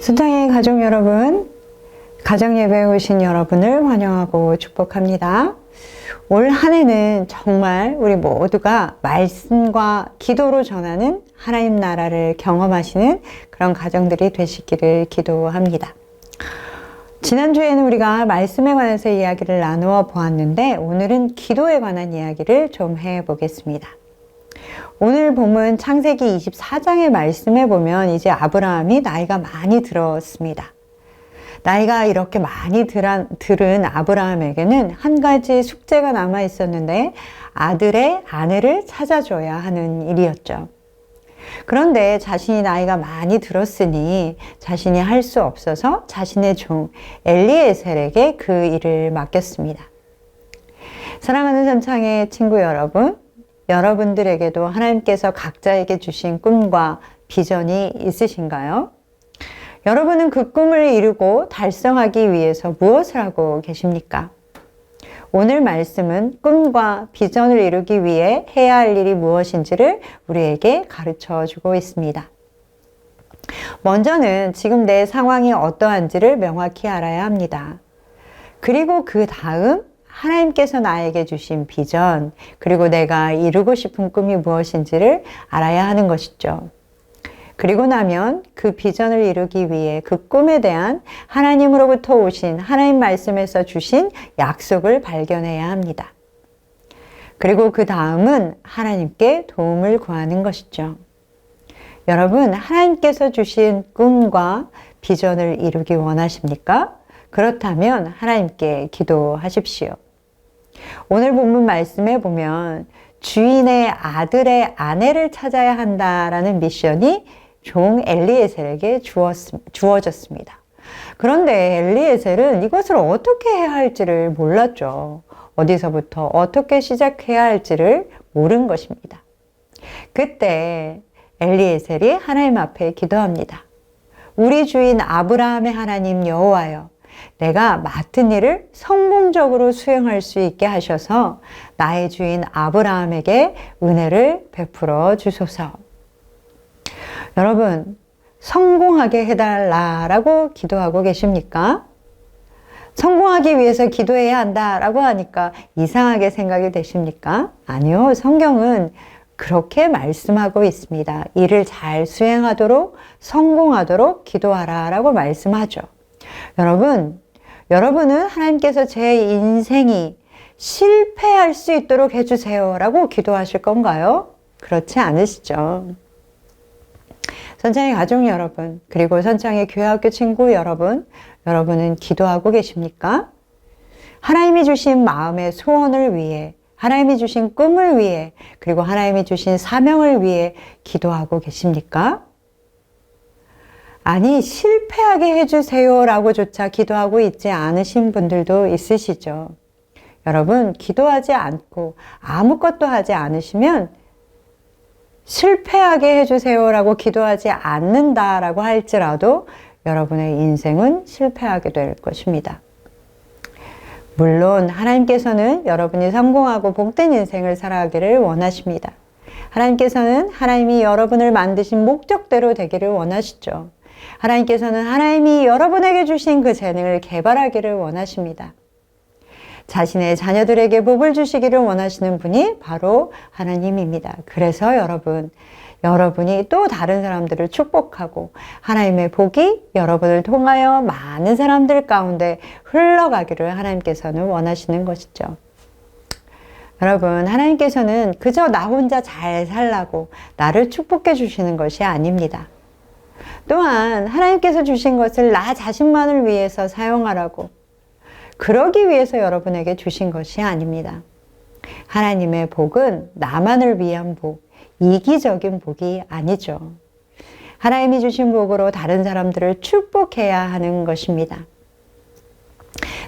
순창의 가족 여러분, 가정예배에 오신 여러분을 환영하고 축복합니다. 올 한 해는 정말 우리 모두가 말씀과 기도로 전하는 하나님 나라를 경험하시는 그런 가정들이 되시기를 기도합니다. 지난주에는 우리가 말씀에 관해서 이야기를 나누어 보았는데 오늘은 기도에 관한 이야기를 좀 해보겠습니다. 오늘 본문 창세기 24장의 말씀에 보면 이제 아브라함이 나이가 많이 들었습니다. 나이가 이렇게 많이 들은 아브라함에게는 한 가지 숙제가 남아 있었는데 아들의 아내를 찾아줘야 하는 일이었죠. 그런데 자신이 나이가 많이 들었으니 자신이 할 수 없어서 자신의 종 엘리에셀에게 그 일을 맡겼습니다. 사랑하는 선창의 친구 여러분, 여러분들에게도 하나님께서 각자에게 주신 꿈과 비전이 있으신가요? 여러분은 그 꿈을 이루고 달성하기 위해서 무엇을 하고 계십니까? 오늘 말씀은 꿈과 비전을 이루기 위해 해야 할 일이 무엇인지를 우리에게 가르쳐 주고 있습니다. 먼저는 지금 내 상황이 어떠한지를 명확히 알아야 합니다. 그리고 그 다음 하나님께서 나에게 주신 비전, 그리고 내가 이루고 싶은 꿈이 무엇인지를 알아야 하는 것이죠. 그리고 나면 그 비전을 이루기 위해 그 꿈에 대한 하나님으로부터 오신 하나님 말씀에서 주신 약속을 발견해야 합니다. 그리고 그 다음은 하나님께 도움을 구하는 것이죠. 여러분, 하나님께서 주신 꿈과 비전을 이루기 원하십니까? 그렇다면 하나님께 기도하십시오. 오늘 본문 말씀에 보면 주인의 아들의 아내를 찾아야 한다라는 미션이 종 엘리에셀에게 주어졌습니다. 그런데 엘리에셀은 이것을 어떻게 해야 할지를 몰랐죠. 어디서부터 어떻게 시작해야 할지를 모른 것입니다. 그때 엘리에셀이 하나님 앞에 기도합니다. 우리 주인 아브라함의 하나님 여호와여, 내가 맡은 일을 성공적으로 수행할 수 있게 하셔서 나의 주인 아브라함에게 은혜를 베풀어 주소서. 여러분, 성공하게 해달라고 기도하고 계십니까? 성공하기 위해서 기도해야 한다라고 하니까 이상하게 생각이 되십니까? 아니요, 성경은 그렇게 말씀하고 있습니다. 일을 잘 수행하도록, 성공하도록 기도하라라고 말씀하죠. 여러분은 하나님께서 제 인생이 실패할 수 있도록 해주세요 라고 기도하실 건가요? 그렇지 않으시죠. 선창의 가족 여러분, 그리고 선창의 교회학교 친구 여러분은 기도하고 계십니까? 하나님이 주신 마음의 소원을 위해, 하나님이 주신 꿈을 위해, 그리고 하나님이 주신 사명을 위해 기도하고 계십니까? 아니, 실패하게 해주세요 라고조차 기도하고 있지 않으신 분들도 있으시죠. 여러분, 기도하지 않고 아무것도 하지 않으시면 실패하게 해주세요 라고 기도하지 않는다라고 할지라도 여러분의 인생은 실패하게 될 것입니다. 물론 하나님께서는 여러분이 성공하고 복된 인생을 살아가기를 원하십니다. 하나님께서는 하나님이 여러분을 만드신 목적대로 되기를 원하시죠. 하나님께서는 하나님이 여러분에게 주신 그 재능을 개발하기를 원하십니다. 자신의 자녀들에게 복을 주시기를 원하시는 분이 바로 하나님입니다. 그래서 여러분이 또 다른 사람들을 축복하고 하나님의 복이 여러분을 통하여 많은 사람들 가운데 흘러가기를 하나님께서는 원하시는 것이죠. 여러분, 하나님께서는 그저 나 혼자 잘 살라고 나를 축복해 주시는 것이 아닙니다. 또한 하나님께서 주신 것을 나 자신만을 위해서 사용하라고, 그러기 위해서 여러분에게 주신 것이 아닙니다. 하나님의 복은 나만을 위한 복, 이기적인 복이 아니죠. 하나님이 주신 복으로 다른 사람들을 축복해야 하는 것입니다.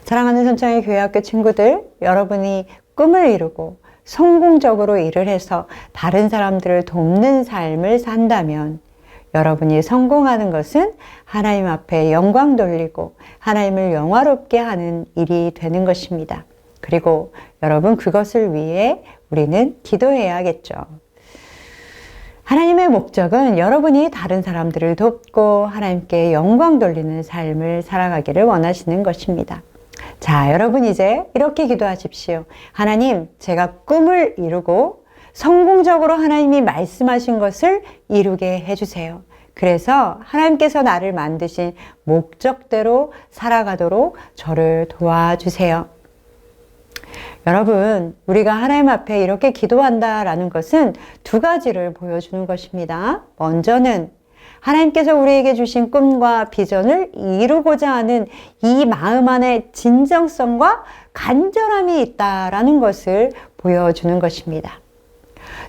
사랑하는 선창의 교회학교 친구들, 여러분이 꿈을 이루고 성공적으로 일을 해서 다른 사람들을 돕는 삶을 산다면 여러분이 성공하는 것은 하나님 앞에 영광 돌리고 하나님을 영화롭게 하는 일이 되는 것입니다. 그리고 여러분, 그것을 위해 우리는 기도해야겠죠. 하나님의 목적은 여러분이 다른 사람들을 돕고 하나님께 영광 돌리는 삶을 살아가기를 원하시는 것입니다. 자, 여러분 이제 이렇게 기도하십시오. 하나님, 제가 꿈을 이루고 성공적으로 하나님이 말씀하신 것을 이루게 해주세요. 그래서 하나님께서 나를 만드신 목적대로 살아가도록 저를 도와주세요. 여러분, 우리가 하나님 앞에 이렇게 기도한다라는 것은 두 가지를 보여주는 것입니다. 먼저는 하나님께서 우리에게 주신 꿈과 비전을 이루고자 하는 이 마음 안에 진정성과 간절함이 있다라는 것을 보여주는 것입니다.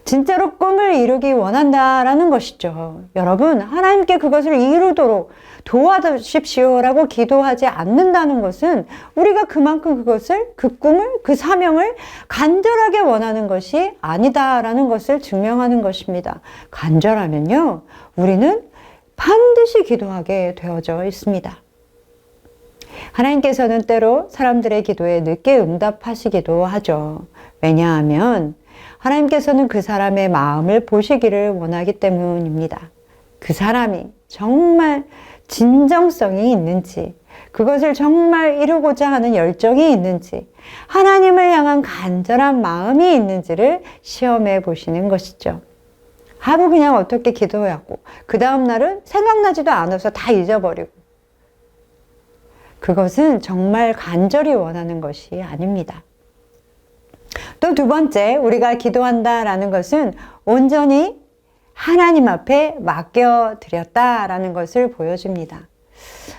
진짜로 꿈을 이루기 원한다라는 것이죠. 여러분, 하나님께 그것을 이루도록 도와주십시오라고 기도하지 않는다는 것은 우리가 그만큼 그것을, 그 꿈을, 그 사명을 간절하게 원하는 것이 아니다라는 것을 증명하는 것입니다. 간절하면요, 우리는 반드시 기도하게 되어져 있습니다. 하나님께서는 때로 사람들의 기도에 늦게 응답하시기도 하죠. 왜냐하면 하나님께서는 그 사람의 마음을 보시기를 원하기 때문입니다. 그 사람이 정말 진정성이 있는지, 그것을 정말 이루고자 하는 열정이 있는지, 하나님을 향한 간절한 마음이 있는지를 시험해 보시는 것이죠. 하루 그냥 어떻게 기도하고 그 다음 날은 생각나지도 않아서 다 잊어버리고, 그것은 정말 간절히 원하는 것이 아닙니다. 또 두 번째, 우리가 기도한다라는 것은 온전히 하나님 앞에 맡겨드렸다라는 것을 보여줍니다.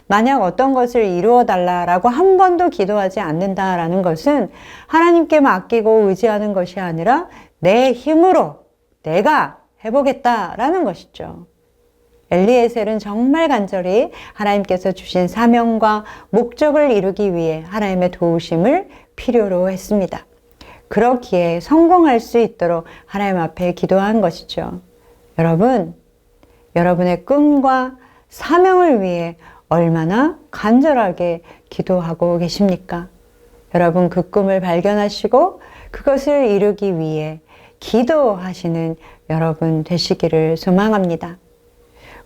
만약 어떤 것을 이루어 달라라고 한 번도 기도하지 않는다라는 것은 하나님께 맡기고 의지하는 것이 아니라 내 힘으로 내가 해보겠다라는 것이죠. 엘리에셀은 정말 간절히 하나님께서 주신 사명과 목적을 이루기 위해 하나님의 도우심을 필요로 했습니다. 그렇기에 성공할 수 있도록 하나님 앞에 기도한 것이죠. 여러분, 여러분의 꿈과 사명을 위해 얼마나 간절하게 기도하고 계십니까? 여러분, 그 꿈을 발견하시고 그것을 이루기 위해 기도하시는 여러분 되시기를 소망합니다.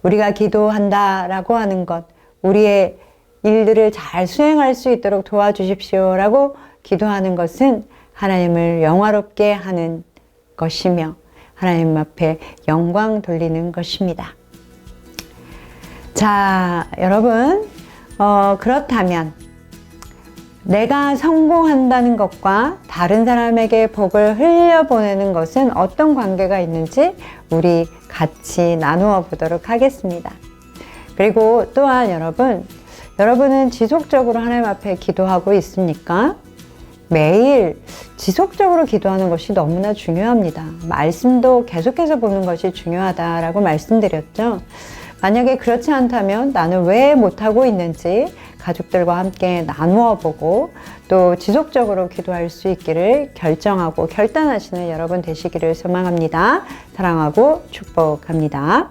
우리가 기도한다라고 하는 것, 우리의 일들을 잘 수행할 수 있도록 도와주십시오라고 기도하는 것은 하나님을 영화롭게 하는 것이며 하나님 앞에 영광 돌리는 것입니다. 자, 여러분, 그렇다면 내가 성공한다는 것과 다른 사람에게 복을 흘려보내는 것은 어떤 관계가 있는지 우리 같이 나누어 보도록 하겠습니다. 그리고 또한 여러분은 지속적으로 하나님 앞에 기도하고 있습니까? 매일 지속적으로 기도하는 것이 너무나 중요합니다. 말씀도 계속해서 보는 것이 중요하다라고 말씀드렸죠. 만약에 그렇지 않다면 나는 왜 못하고 있는지 가족들과 함께 나누어 보고 또 지속적으로 기도할 수 있기를 결정하고 결단하시는 여러분 되시기를 소망합니다. 사랑하고 축복합니다.